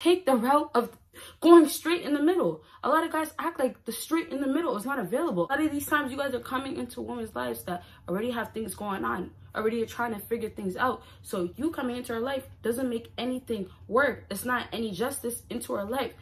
take the route of going straight in the middle. A lot of guys act like the straight in the middle is not available. A lot of these times you guys are coming into women's lives that already have things going on, already are trying to figure things out. So you coming into her life doesn't make anything work. It's not any justice into her life.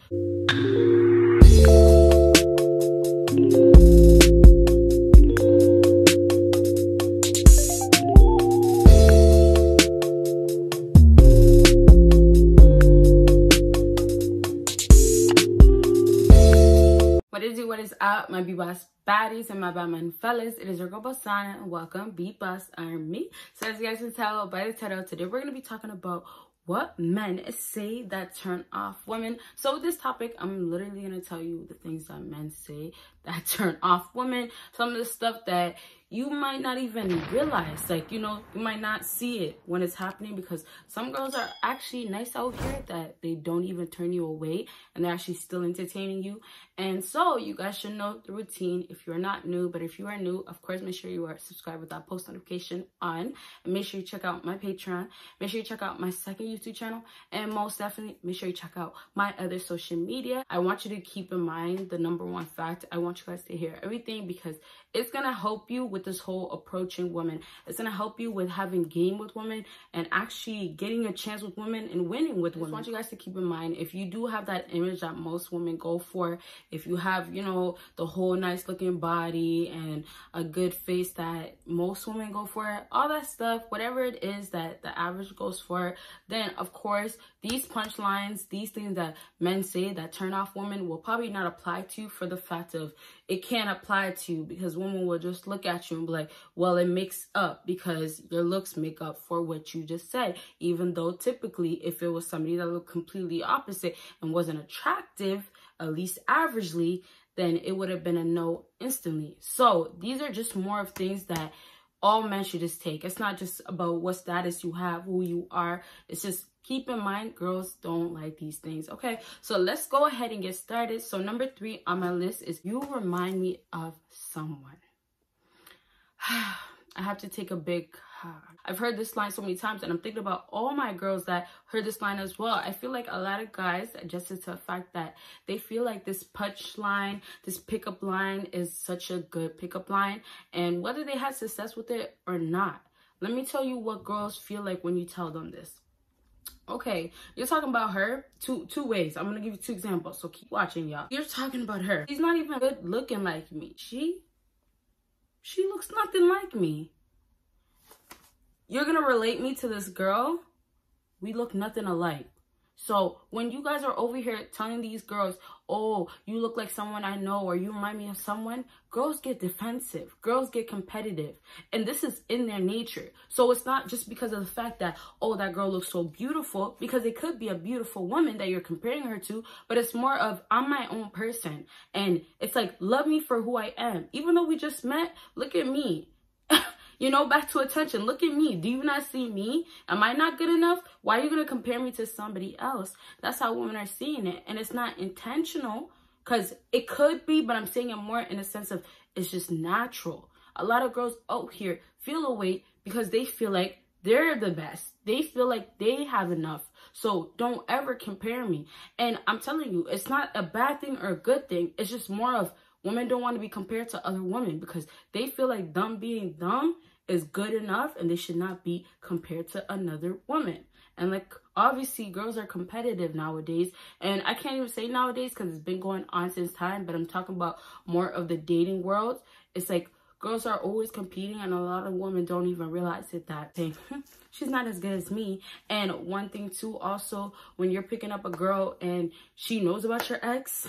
What is up, my BBossBaddies and my Batman fellas? It is your girl Bosana and welcome BBossArmy. So as you guys can tell by the title, today we're going to be talking about what men say that turn off women. So with this topic, I'm literally going to tell you the things that men say that turn off women. Some of the stuff that you might not even realize, like, you know, you might not see it when it's happening, because some girls are actually nice out here that they don't even turn you away and they're actually still entertaining you. And so you guys should know the routine if you're not new. But if you are new, of course, make sure you are subscribed with that post notification on, and make sure you check out my Patreon, make sure you check out my second YouTube channel, and most definitely make sure you check out my other social media. I want you to keep in mind the number one fact. I want you guys to hear everything, because it's gonna help you with this whole approaching women. It's gonna help you with having game with women and actually getting a chance with women and winning with women. I want you guys to keep in mind, if you do have that image that most women go for, if you have, you know, the whole nice looking body and a good face that most women go for, all that stuff, whatever it is that the average goes for, then of course these punchlines, these things that men say that turn off women will probably not apply to you, for the fact of it can't apply to you, because women will just look at you and be like, well, it makes up, because your looks make up for what you just said. Even though typically if it was somebody that looked completely opposite and wasn't attractive, at least averagely, then it would have been a no instantly. So these are just more of things that all men should just take. It's not just about what status you have, who you are. It's just keep in mind, girls don't like these things. Okay, so let's go ahead and get started. So number 3 on my list is you remind me of someone. I have to take a big I've heard this line so many times, and I'm thinking about all my girls that heard this line as well. I feel like a lot of guys, just to the fact that they feel like this punch line, this pickup line is such a good pickup line, and whether they had success with it or not, let me tell you what girls feel like when you tell them this. Okay, you're talking about her two ways. I'm gonna give you 2 examples, so keep watching, y'all. You're talking about her. She's not even good looking like me. She looks nothing like me. You're gonna relate me to this girl? We look nothing alike. So when you guys are over here telling these girls, oh, you look like someone I know, or you remind me of someone, girls get defensive, girls get competitive, and this is in their nature. So it's not just because of the fact that, oh, that girl looks so beautiful, because it could be a beautiful woman that you're comparing her to, but it's more of, I'm my own person, and it's like, love me for who I am. Even though we just met, look at me. You know, back to attention. Look at me. Do you not see me? Am I not good enough? Why are you going to compare me to somebody else? That's how women are seeing it. And it's not intentional, because it could be, but I'm saying it more in a sense of it's just natural. A lot of girls out here feel a way because they feel like they're the best. They feel like they have enough. So don't ever compare me. And I'm telling you, it's not a bad thing or a good thing. It's just more of women don't want to be compared to other women, because they feel like them being dumb is good enough and they should not be compared to another woman. And like, obviously girls are competitive nowadays, and I can't even say nowadays because it's been going on since time, but I'm talking about more of the dating world. It's like girls are always competing, and a lot of women don't even realize it, that they, she's not as good as me. And one thing too, also, when you're picking up a girl and she knows about your ex,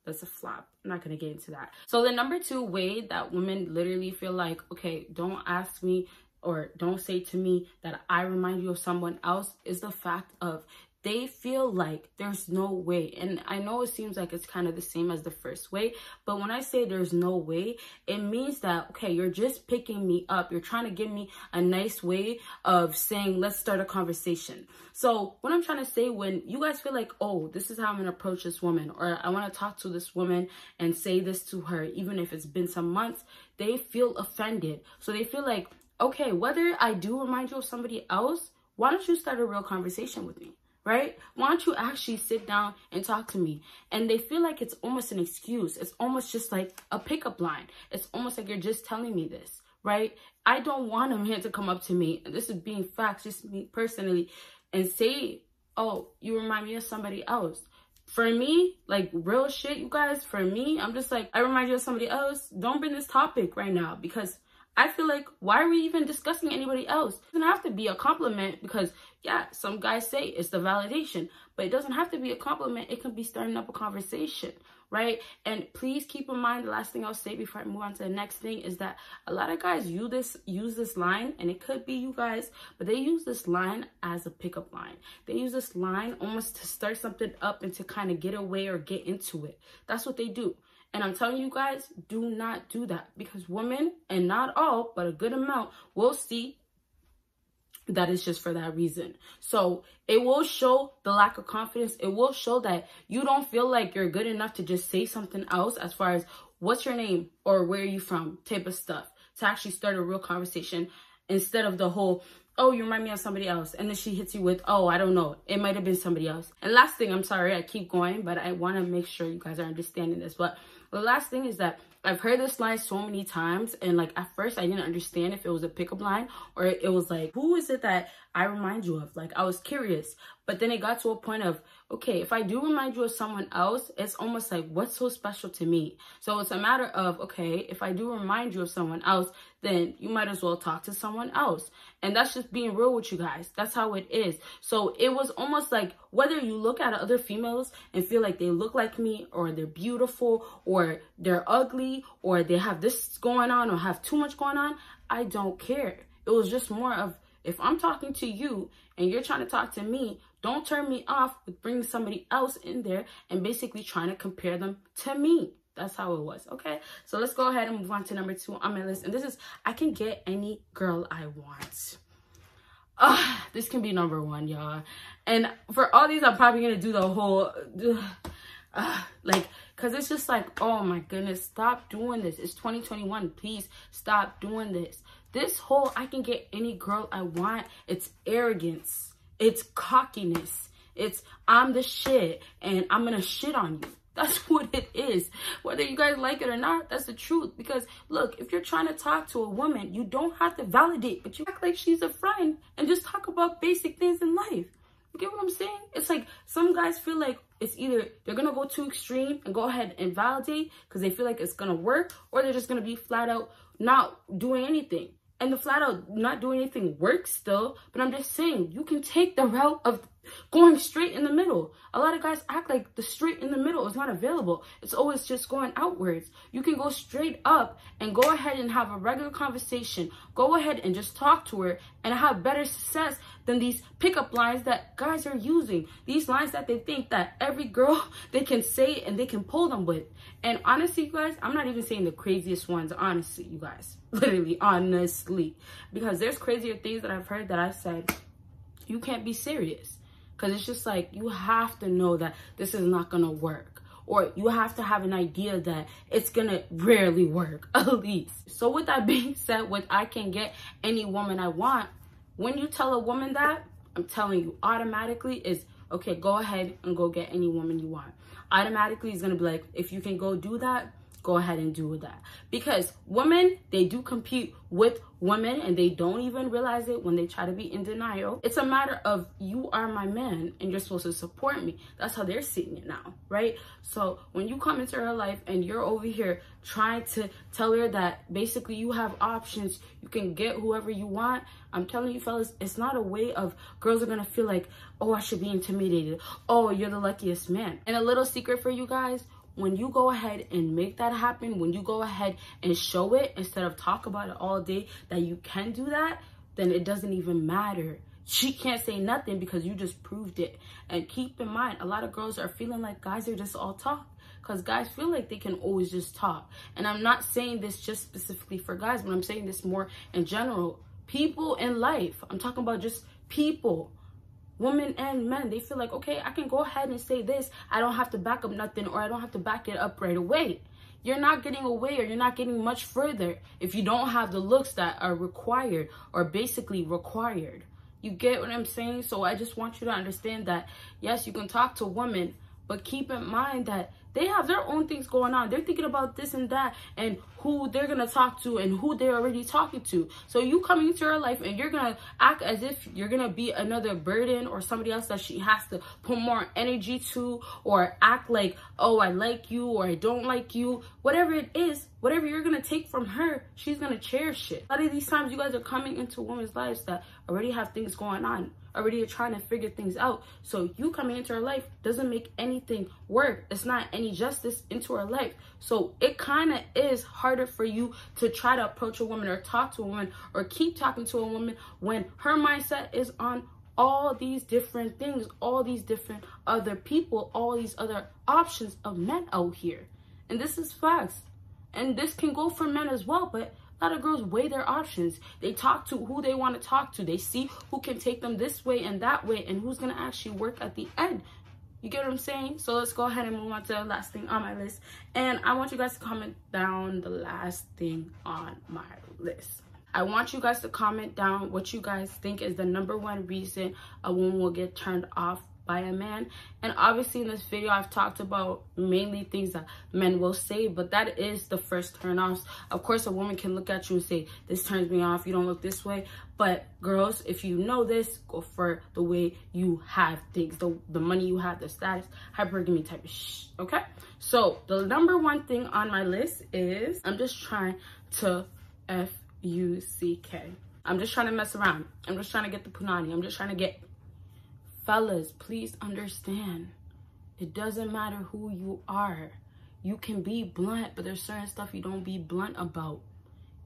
that's a flop. I'm not gonna get into that. So the number 2 way that women literally feel like, okay, don't ask me or don't say to me that I remind you of someone else, is the fact of they feel like there's no way. And I know it seems like it's kind of the same as the first way, but when I say there's no way, it means that, okay, you're just picking me up. You're trying to give me a nice way of saying, let's start a conversation. So what I'm trying to say, when you guys feel like, oh, this is how I'm going to approach this woman, or I want to talk to this woman and say this to her, even if it's been some months, they feel offended. So they feel like, okay, whether I do remind you of somebody else, why don't you start a real conversation with me? right? Why don't you actually sit down and talk to me? And they feel like it's almost an excuse. It's almost just like a pickup line. It's almost like you're just telling me this, right? I don't want a man to come up to me, and this is being facts, just me personally, and say, oh, you remind me of somebody else. For me, like real shit, you guys, for me, I'm just like, I remind you of somebody else. Don't bring this topic right now, because I feel like, why are we even discussing anybody else? It doesn't have to be a compliment, because yeah, some guys say it's the validation, but it doesn't have to be a compliment. It can be starting up a conversation, right? And please keep in mind, the last thing I'll say before I move on to the next thing is that a lot of guys use this line, and it could be you guys, but they use this line as a pickup line. They use this line almost to start something up and to kind of get away or get into it. That's what they do. And I'm telling you guys, do not do that, because women, and not all, but a good amount, will see that it's just for that reason. So it will show the lack of confidence. It will show that you don't feel like you're good enough to just say something else as far as what's your name or where are you from type of stuff, to actually start a real conversation, instead of the whole, oh, you remind me of somebody else. And then she hits you with, oh, I don't know, it might have been somebody else. And last thing, I'm sorry, I keep going, but I want to make sure you guys are understanding this. But the last thing is that I've heard this line so many times, and like at first I didn't understand if it was a pickup line or it was like, who is it that I remind you of? Like, I was curious, but then it got to a point of, okay, if I do remind you of someone else, it's almost like, what's so special to me? So it's a matter of, okay, if I do remind you of someone else, then you might as well talk to someone else. And that's just being real with you guys. That's how it is. So it was almost like, whether you look at other females and feel like they look like me, or they're beautiful, or they're ugly, or they have this going on, or have too much going on, I don't care. It was just more of, if I'm talking to you and you're trying to talk to me, don't turn me off with bringing somebody else in there and basically trying to compare them to me. That's how it was, okay? So let's go ahead and move on to number 2 on my list. And this is, I can get any girl I want. This can be number 1, y'all. And for all these, I'm probably going to do the whole, like, because it's just like, oh my goodness, stop doing this. It's 2021. Please stop doing this. This whole, I can get any girl I want, it's arrogance. It's cockiness. It's, I'm the shit and I'm going to shit on you. That's what it is. Whether you guys like it or not, that's the truth. Because look, if you're trying to talk to a woman, you don't have to validate, but you act like she's a friend and just talk about basic things in life. You get what I'm saying? It's like some guys feel like it's either they're going to go too extreme and go ahead and validate because they feel like it's going to work, or they're just going to be flat out not doing anything. And the flat out not doing anything works still, but I'm just saying, you can take the route of going straight in the middle. A lot of guys act like the straight in the middle is not available. It's always just going outwards. You can go straight up and go ahead and have a regular conversation. Go ahead and just talk to her and have better success than these pickup lines that guys are using. These lines that they think that every girl they can say and they can pull them with. And honestly, you guys, I'm not even saying the craziest ones, honestly, you guys. Literally, honestly. Because there's crazier things that I've heard that I said, you can't be serious. Because it's just like, you have to know that this is not going to work. Or you have to have an idea that it's going to rarely work, at least. So with that being said, with I can get any woman I want, when you tell a woman that, I'm telling you, automatically is, okay, go ahead and go get any woman you want. Automatically is going to be like, if you can go do that, go ahead and do that. Because women, they do compete with women and they don't even realize it when they try to be in denial. It's a matter of, you are my man and you're supposed to support me. That's how they're seeing it now, right? So when you come into her life and you're over here trying to tell her that basically you have options, you can get whoever you want, I'm telling you fellas, it's not a way of girls are gonna feel like, oh, I should be intimidated. Oh, you're the luckiest man. And a little secret for you guys, when you go ahead and make that happen, when you go ahead and show it instead of talk about it all day that you can do that, then it doesn't even matter. She can't say nothing because you just proved it. And keep in mind, a lot of girls are feeling like guys are just all talk, because guys feel like they can always just talk. And I'm not saying this just specifically for guys, but I'm saying this more in general. People in life, I'm talking about just people. Women and men, they feel like, okay, I can go ahead and say this. I don't have to back up nothing, or I don't have to back it up right away. You're not getting away, or you're not getting much further if you don't have the looks that are required, or basically required. You get what I'm saying? So I just want you to understand that, yes, you can talk to women, but keep in mind that they have their own things going on. They're thinking about this and that and who they're going to talk to and who they're already talking to. So you coming into her life and you're going to act as if you're going to be another burden or somebody else that she has to put more energy to, or act like, oh, I like you or I don't like you. Whatever it is, whatever you're going to take from her, she's going to cherish it. A lot of these times you guys are coming into women's lives that already have things going on, already are trying to figure things out. So you coming into her life doesn't make anything work. It's not any justice into her life. So it kind of is harder for you to try to approach a woman or talk to a woman or keep talking to a woman when her mindset is on all these different things, all these different other people, all these other options of men out here. And this is facts. And this can go for men as well, but a lot of girls weigh their options. They talk to who they want to talk to. They see who can take them this way and that way and who's going to actually work at the end. You get what I'm saying? So let's go ahead and move on to the last thing on my list. And I want you guys to comment down the last thing on my list. I want you guys to comment down what you guys think is the #1 reason a woman will get turned off by a man. And obviously in this video I've talked about mainly things that men will say, but that is the first turn offs. Of course a woman can look at you and say, this turns me off, you don't look this way. But girls, if you know this, go for the way you have things, the money you have, the status, hypergamy type of okay? So the #1 thing on my list is I'm just trying to F-U-C-K. I'm just trying to mess around. I'm just trying to get the punani. I'm just trying to get. Fellas, please understand, it doesn't matter who you are. You can be blunt, but there's certain stuff you don't be blunt about.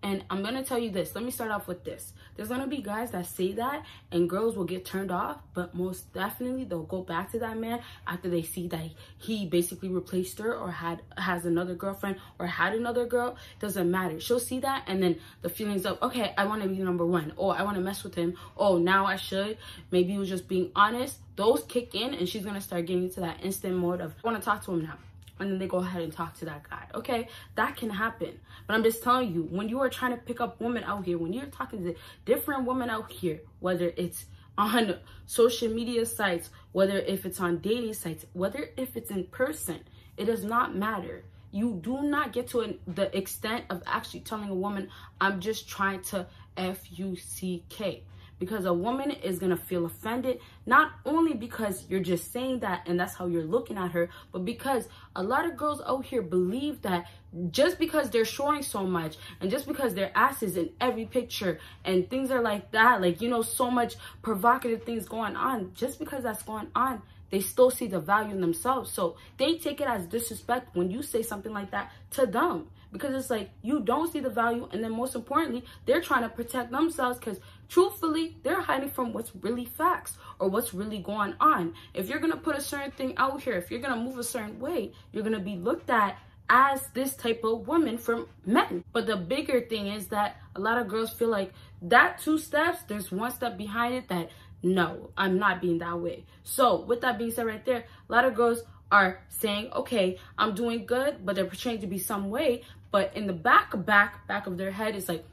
And I'm going to tell you this. Let me start off with this. There's going to be guys that say that and girls will get turned off, but most definitely they'll go back to that man after they see that he basically replaced her or has another girlfriend or had another girl. Doesn't matter. She'll see that and then the feelings of, okay, I want to be #1. Oh, I want to mess with him. Oh, now I should. Maybe he was just being honest. Those kick in and she's going to start getting into that instant mode of, I want to talk to him now. And then they go ahead and talk to that guy. Okay, that can happen. But I'm just telling you, when you are trying to pick up women out here, when you're talking to different women out here, whether it's on social media sites, whether if it's on dating sites, whether if it's in person, it does not matter. You do not get to the extent of actually telling a woman, I'm just trying to F-U-C-K. Because a woman is going to feel offended, not only because you're just saying that and that's how you're looking at her, but because a lot of girls out here believe that just because they're showing so much and just because their ass is in every picture and things are like that, like, you know, so much provocative things going on, just because that's going on, they still see the value in themselves. So they take it as disrespect when you say something like that to them. Because it's like, you don't see the value. And then most importantly, they're trying to protect themselves because truthfully, they're hiding from what's really facts or what's really going on. If you're going to put a certain thing out here, if you're going to move a certain way, you're going to be looked at as this type of woman from men. But the bigger thing is that a lot of girls feel like that 2 steps, there's 1 step behind it that, no, I'm not being that way. So with that being said right there, a lot of girls are saying, okay, I'm doing good, but they're portraying to be some way. But in the back of their head, it's like,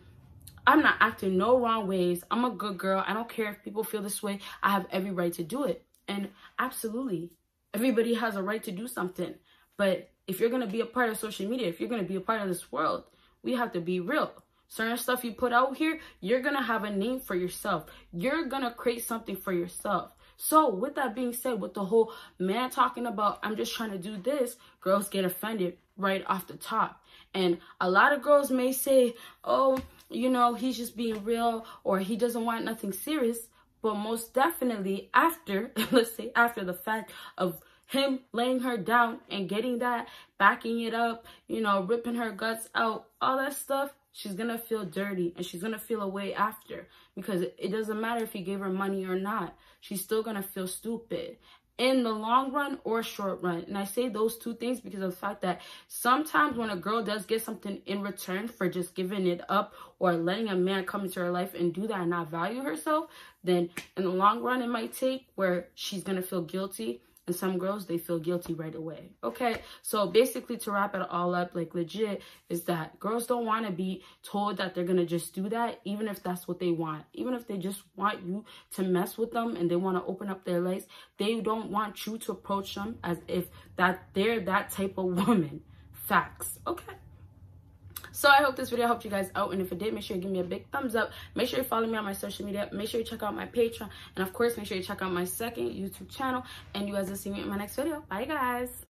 I'm not acting no wrong ways. I'm a good girl. I don't care if people feel this way. I have every right to do it. And absolutely, everybody has a right to do something. But if you're going to be a part of social media, if you're going to be a part of this world, we have to be real. Certain stuff you put out here, you're going to have a name for yourself. You're going to create something for yourself. So with that being said, with the whole man talking about, I'm just trying to do this, girls get offended right off the top. And a lot of girls may say, oh, you know, he's just being real or he doesn't want nothing serious. But most definitely after, let's say after the fact of him laying her down and getting that, backing it up, you know, ripping her guts out, all that stuff, she's going to feel dirty and she's going to feel away after, because it doesn't matter if he gave her money or not. She's still going to feel stupid in the long run or short run. And I say those 2 things because of the fact that sometimes when a girl does get something in return for just giving it up or letting a man come into her life and do that and not value herself, then in the long run, it might take where she's going to feel guilty and some girls, they feel guilty right away. Okay, so basically to wrap it all up, like legit, is that girls don't want to be told that they're gonna just do that, even if that's what they want. Even if they just want you to mess with them and they want to open up their legs, they don't want you to approach them as if that they're that type of woman. Facts. Okay. So I hope this video helped you guys out, and if it did, make sure you give me a big thumbs up. Make sure you follow me on my social media. Make sure you check out my Patreon, and of course, make sure you check out my second YouTube channel. And you guys will see me in my next video. Bye, guys.